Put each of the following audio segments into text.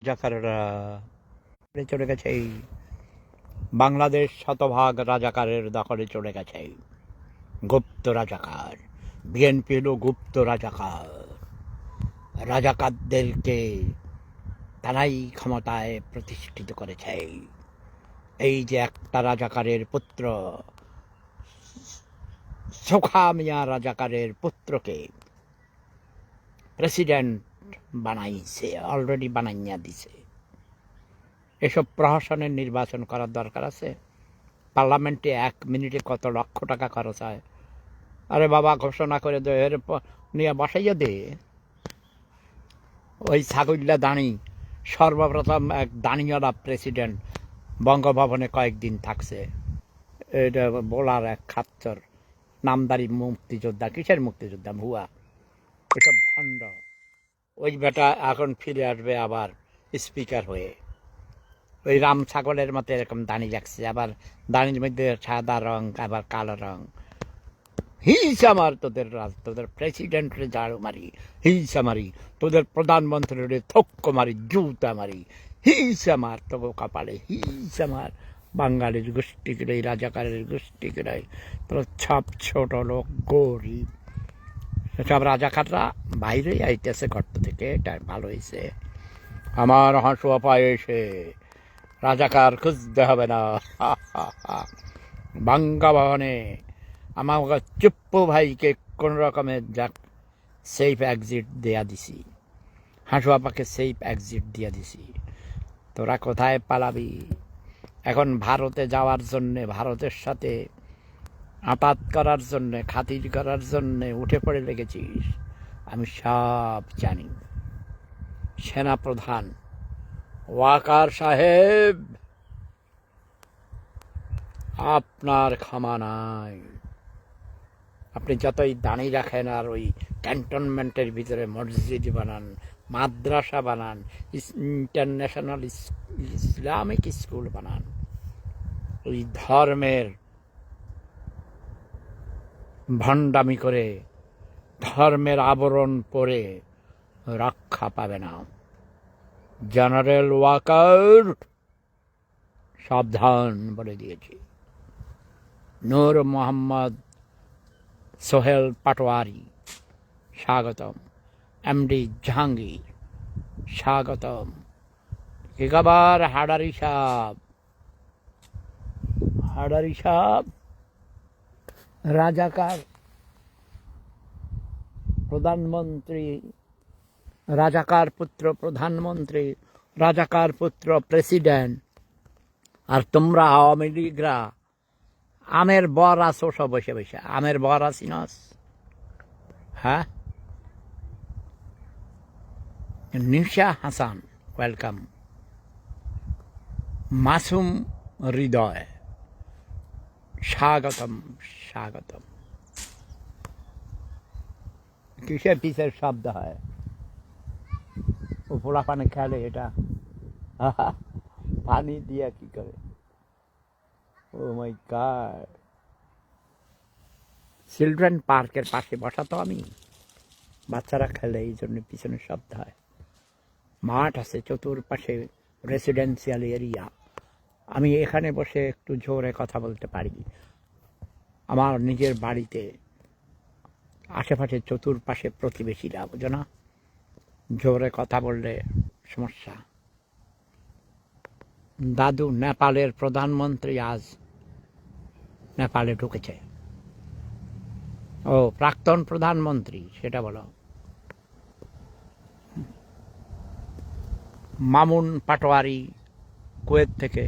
রাজাকাররা চলে গেছে। এই বাংলাদেশ শতভাগ রাজাকারের দখলে চলে গেছে। গুপ্ত রাজাকার, বিএনপি হলো গুপ্ত রাজাকার। রাজাকারদেরকে তারাই ক্ষমতায় প্রতিষ্ঠিত করেছে। এই যে একটা রাজাকারের পুত্র, সোখা মিয়া রাজাকারের পুত্রকে প্রেসিডেন্ট বানাইছে, অলরেডি বানাইয়া দিছে। এসব প্রহসনের নির্বাচন করার দরকার আছে? পার্লামেন্টে 1 মিনিটে কত লক্ষ টাকা খরচ হয়। আরে বাবা, ঘোষণা করে দে, এর নিয়ে বসাইয়া দে। ওই ছাগল্লা দাঁড়ি সর্বপ্রথম এক দাঁড়িওয়ালা প্রেসিডেন্ট বঙ্গভবনে কয়েকদিন থাকছে। এটা বলার এক খাচ্চর নামদারি মুক্তিযোদ্ধা। কিসের মুক্তিযোদ্ধা? ভুয়া। ওইসব ভণ্ড। ওই বেটা এখন ফিরে আসবে আবার স্পিকার হয়ে। ওই রাম ছাগলের মতো এরকম দাঁড়ি রাখছে, আবার দাঁড়ির মধ্যে সাদা রং, আবার কালো রং। হিংসা আমার তোদের প্রেসিডেন্টরে ঝাড়ু মারি, হিংসা মারি তোদের প্রধানমন্ত্রীরে থক্ক মারি, জুতা মারি, হিংসা মার তবু কপালে, হিংসা মার বাঙালির গোষ্ঠী গিরে, রাজাকারের গোষ্ঠী গিরে, তোর সব ছোট লোক গরিব সব রাজাকাররা বাইরে আইতেছে গর্ত থেকে। এটা ভালো হয়েছে। আমার হাসুয়া পায়ে এসে রাজাকার খুঁজতে হবে না। বাঙ্গা ভবনে আমাকে চুপ্পু ভাইকে কোন রকমের যাক সেফ এক্সিট দেয়া দিছি, হাঁসুয়াপাকে সেফ এক্সিট দিয়া দিছি। তোরা কোথায় পালাবি? এখন ভারতে যাওয়ার জন্যে, ভারতের সাথে আপাত করার জন্যে, খাতির করার জন্যে উঠে পড়ে লেগেছিস। আমি সব জানি। সেনাপ্রধান ওয়াকার সাহেব, আপনার ক্ষমা নাই। আপনি যতই দাঁড়িয়ে রাখেন আর ওই ক্যান্টনমেন্টের ভিতরে মসজিদ বানান, মাদ্রাসা বানান, ইন্টারন্যাশনাল ইসলামিক স্কুল বানান, ওই ধর্মের ভণ্ডামি করে, ধর্মের আবরণ পরে রক্ষা পাবে না। জেনারেল ওয়াকার সাবধান বলে দিয়েছি। নূর মোহাম্মদ সোহেল পাটোয়ারি স্বাগতম। এমডি জাহাঙ্গীর স্বাগতম। এবার হাডারি সাহেব, হাডারি সাহেব রাজাকার প্রধানমন্ত্রী, রাজাকার পুত্র প্রধানমন্ত্রী, রাজাকার পুত্র প্রেসিডেন্ট, আর তোমরা আওয়ামী লীগরা আমের বর আছো সব বসে বসে। আমের বর আছিনস? হ্যাঁ। নিশা হাসান ওয়েলকাম। মাসুম হৃদয় স্বাগতম, স্বাগতম। কিসের পিসের শব্দ হয়? ও পোলা পানি খেলে এটা পানি দিয়া কি করে? ও মাই গড। চিলড্রেন পার্কের পাশে বসা তো আমি, বাচ্চারা খেলে, এই জন্য পিছনে শব্দ হয়। মাঠ আছে চতুর্পাশে, রেসিডেন্সিয়াল এরিয়া। আমি এখানে বসে একটু জোরে কথা বলতে পারি। আমার নিজের বাড়িতে আশেপাশে চতুর্পাশে প্রতিবেশীরা, বুঝো না, জোরে কথা বললে সমস্যা। দাদু নেপালের প্রধানমন্ত্রী আজ নেপালে ঢুকেছে। ও প্রাক্তন প্রধানমন্ত্রী, সেটা বলো। মামুন পাটোয়ারি কুয়েত থেকে।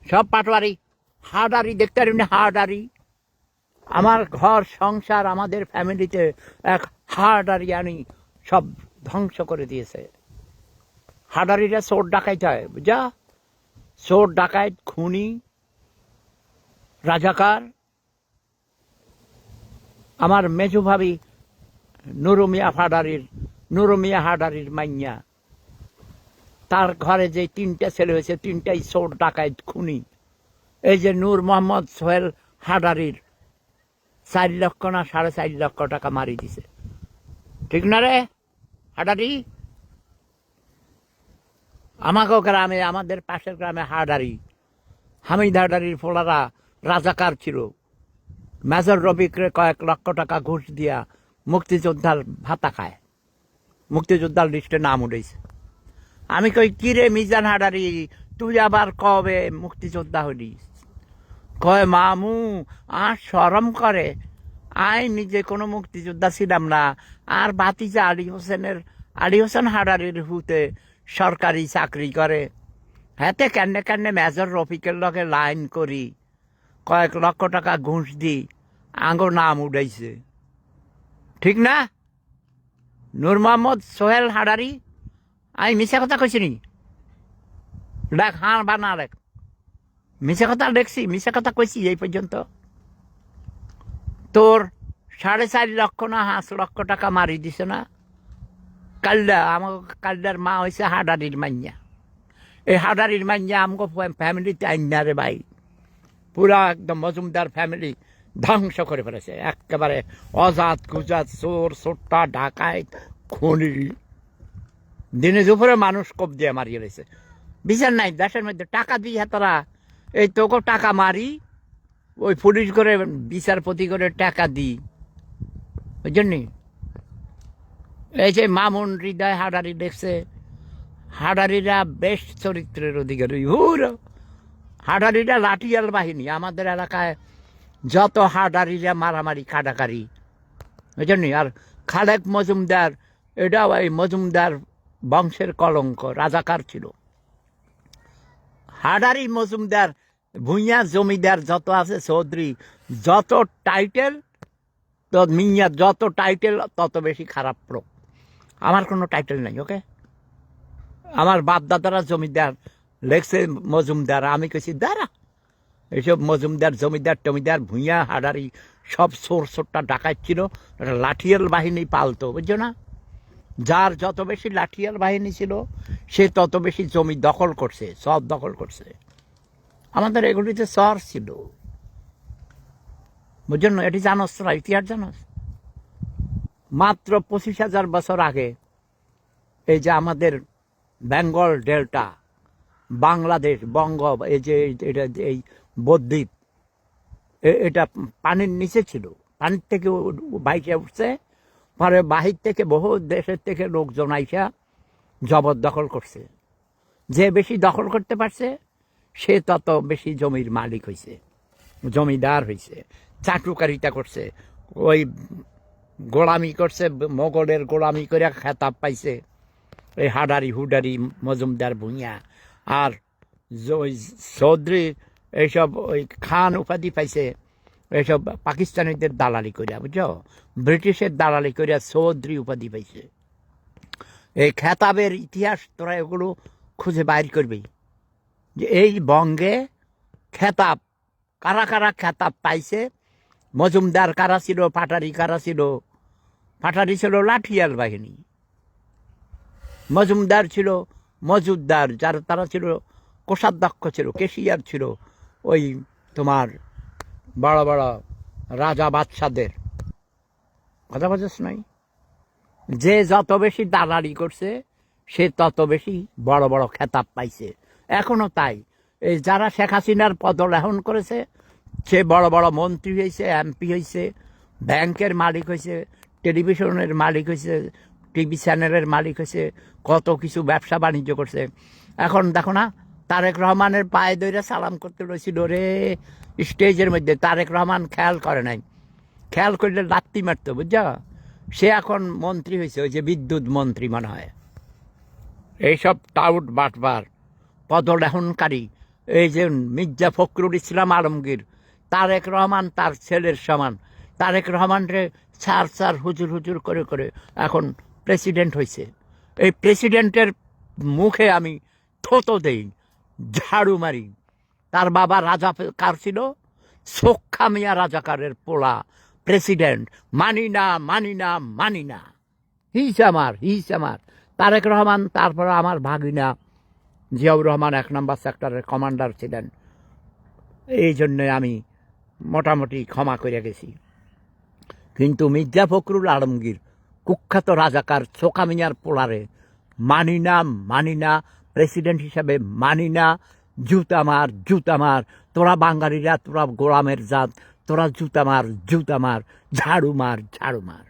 সব পাটোয়ারি, হাডারি দেখতে পারি না? হাডারি আমার ঘর সংসার, আমাদের ফ্যামিলিতে এক হাডারি আনি সব ধ্বংস করে দিয়েছে। হাডারিরা চোর ডাকাইতে হয়, বুঝা? চোর ডাকাইত, খুনি, রাজাকার। আমার মেজু ভাবি নুরুমিয়া হাডারির মাইয়া, তার ঘরে যে 3টা ছেলে হয়েছে, 3টাই চোর ডাকাইত, খুনি। এই যে নূর মোহাম্মদ সোহেল হাডারির 4 লক্ষ না 4.5 লক্ষ টাকা মারি দিছে। ঠিক না রে হাডারি? আমাকেও গ্রামে, আমাদের পাশের গ্রামে হাডারি, হামিদ হাডারির ফোলারা রাজাকার ছিল। মেজর রফিকরে কয়েক লক্ষ টাকা ঘুষ দিয়া মুক্তিযোদ্ধার ভাতা খায়, মুক্তিযোদ্ধার লিস্টে নাম উঠেছে। আমি কই কিরে মিজান হাডারি, তুই আবার কবে মুক্তিযোদ্ধা হলি? কয় মামু আর শরম করে, আই নিজে কোনো মুক্তিযোদ্ধা ছিলাম না, আর ভাতিজা আলী হোসেন হাডারির হুতে সরকারি চাকরি করে, হাতে কেনে কেনে মেজর রফিকের লগে লাইন করি, কয়েক লক্ষ টাকা ঘুষ দি, আঙ্গো নাম উঠাইছে। ঠিক না নূর মোহাম্মদ সোহেল হাডারি? আমি মিশা কথা কইছি নি? দেখ হাঁ বা না দেখ, মিশা কথা দেখছি, মিশা কথা কইছি এই পর্যন্ত? তোর 4.5 লক্ষ না 5 লক্ষ টাকা মারি দিছে না কাল্লা। আমাকে কাল্লার মা হয়েছে হাডারির মাইয়া। এই হাডারির মাইয়া আমাকে ফ্যামিলিতে আইনা রে ভাই, পুরা একদম মজুমদার ফ্যামিলি ধ্বংস করে ফেলেছে একেবারে। অজাত কুজাত, চোর সোট্টা, ডাকাত, খুনি, দিনে দুপুরে মানুষ কোপ দিয়ে মারিয়ে রয়েছে। বিচার নাই দেশের মধ্যে। টাকা দিয়ে তারা এই তোকে টাকা মারি, ওই পুলিশ করে বিচারপতি করে টাকা দিই। ওই জন্যই এই যে মামুন হৃদয় হাডারি দেখছে, হাডারিরা বেশ চরিত্রের অধিকারী। হাডারিরা লাঠিয়াল বাহিনী। আমাদের এলাকায় যত হাডারিরা মারামারি কাটাকারি, ওই জন্যই। আর খালেক মজুমদার, এটাও এই মজুমদার বংশের কলঙ্ক, রাজাকার ছিল। হাডারি মজুমদার ভুঁইয়া জমিদার যত আছে, চৌধুরী যত টাইটেল, তো মিয়া যত টাইটেল তত বেশি খারাপ লোক। আমার কোনো টাইটেল নাই। ওকে, আমার বাপ দাদারা জমিদার লেখছে মজুমদার, আমি কেছি দাঁড়া। এইসব মজুমদার জমিদার টমিদার ভুঁইয়া হাডারি সব চোর চোরটা ডাকাত ছিল, লাঠিয়াল বাহিনী পালতো, বুঝছো না? যার যত বেশি লাঠিয়াল বাহিনী ছিল সে তত বেশি জমি দখল করছে, সব দখল করছে। আমাদের এগুলিতে চর ছিল, বুঝছো না? এটি জানোস না, ইতিহাস জানোস? মাত্র 25,000 বছর আগে এই যে আমাদের বেঙ্গল ডেল্টা, বাংলাদেশ, বঙ্গ, এই যে এটা এই বদ্বীপ, এটা পানির নিচে ছিল। পানির থেকে বাইকে উঠছে, পরে বাহির থেকে বহু দেশের থেকে লোকজন আইসা জবরদখল করছে। যে বেশি দখল করতে পারছে সে তত বেশি জমির মালিক হয়েছে, জমিদার হয়েছে। চাটুকারিতা করছে, ওই গোলামি করছে, মোগলের গোলামি করে খেতাব পাইছে এই হাডারি হুডারি মজুমদার ভুঁইয়া। আর ওই চৌধুরী এইসব ওই খান উপাধি পাইছে এইসব পাকিস্তানিদের দালালি করিয়া, বুঝছো? ব্রিটিশের দালালি করিয়া চৌধুরী উপাধি পাইছে। এই খেতাবের ইতিহাস তোরা এগুলো খুঁজে বাইর করবি, যে এই বঙ্গে খেতাব কারা কারা খেতাব পাইছে। মজুমদার কারা ছিল, পাটারি কারা ছিল? পাটারি ছিল লাঠিয়াল বাহিনী, মজুমদার ছিল মজুদ্দার, যারা তারা ছিল কোষাধ্যক্ষ, ছিল কেশিয়ার, ছিল ওই তোমার বড় বড় রাজা বাদশাদের। কথা বলছিস নাই? যে যত বেশি দালালি করছে সে তত বেশি বড় বড় খেতাব পাইছে। এখনো তাই। এই যারা শেখ হাসিনার পদলাহন করেছে সে বড় বড় মন্ত্রী হয়েছে, এমপি হয়েছে, ব্যাংকের মালিক হয়েছে, টেলিভিশনের মালিক হয়েছে, টিভি চ্যানেলের মালিক হয়েছে, কত কিছু ব্যবসা বাণিজ্য করছে। এখন দেখো না, তারেক রহমানের পায়ে ধরে সালাম করতে রয়েছিল রে স্টেজের মধ্যে। তারেক রহমান খেয়াল করে নাই, খেয়াল করলে লাত্তি মারতো, বুঝছো? সে এখন মন্ত্রী হয়েছে, ওই যে বিদ্যুৎ মন্ত্রী মনে হয়। এইসব টাউট বাটবার পদলেহনকারী, এই যে মির্জা ফখরুল ইসলাম আলমগীর, তারেক রহমান তার ছেলের সমান। তারেক রহমানরে চার হুজুর হুজুর করে করে এখন প্রেসিডেন্ট হয়েছে। এই প্রেসিডেন্টের মুখে আমি থতো দেই, ঝাড়ু মারি। তার বাবা রাজা কার ছিল? সোক্ষা মিয়া রাজাকারের পোলা প্রেসিডেন্ট। মানি না, মানি না, মানি না। হিস আমার তারেক রহমান। তারপরে আমার ভাগিনা জিয়াউর রহমান 1 নম্বর সেক্টরের কমান্ডার ছিলেন। এই জন্যে আমি মোটামুটি ক্ষমা করে গেছি। কিন্তু মির্জা ফখরুল আলমগীর কুখ্যাত রাজাকার সোকা মিয়ার পোলারে মানি না, মানি না, প্রেসিডেন্ট হিসাবে মানি না। জুতা মার, জুতা মার, তোরা বাঙালিরা, তোরা গোলামের জাত, তোরা জুতা মার, জুতা মার, ঝাড়ু মার, ঝাড়ু মার।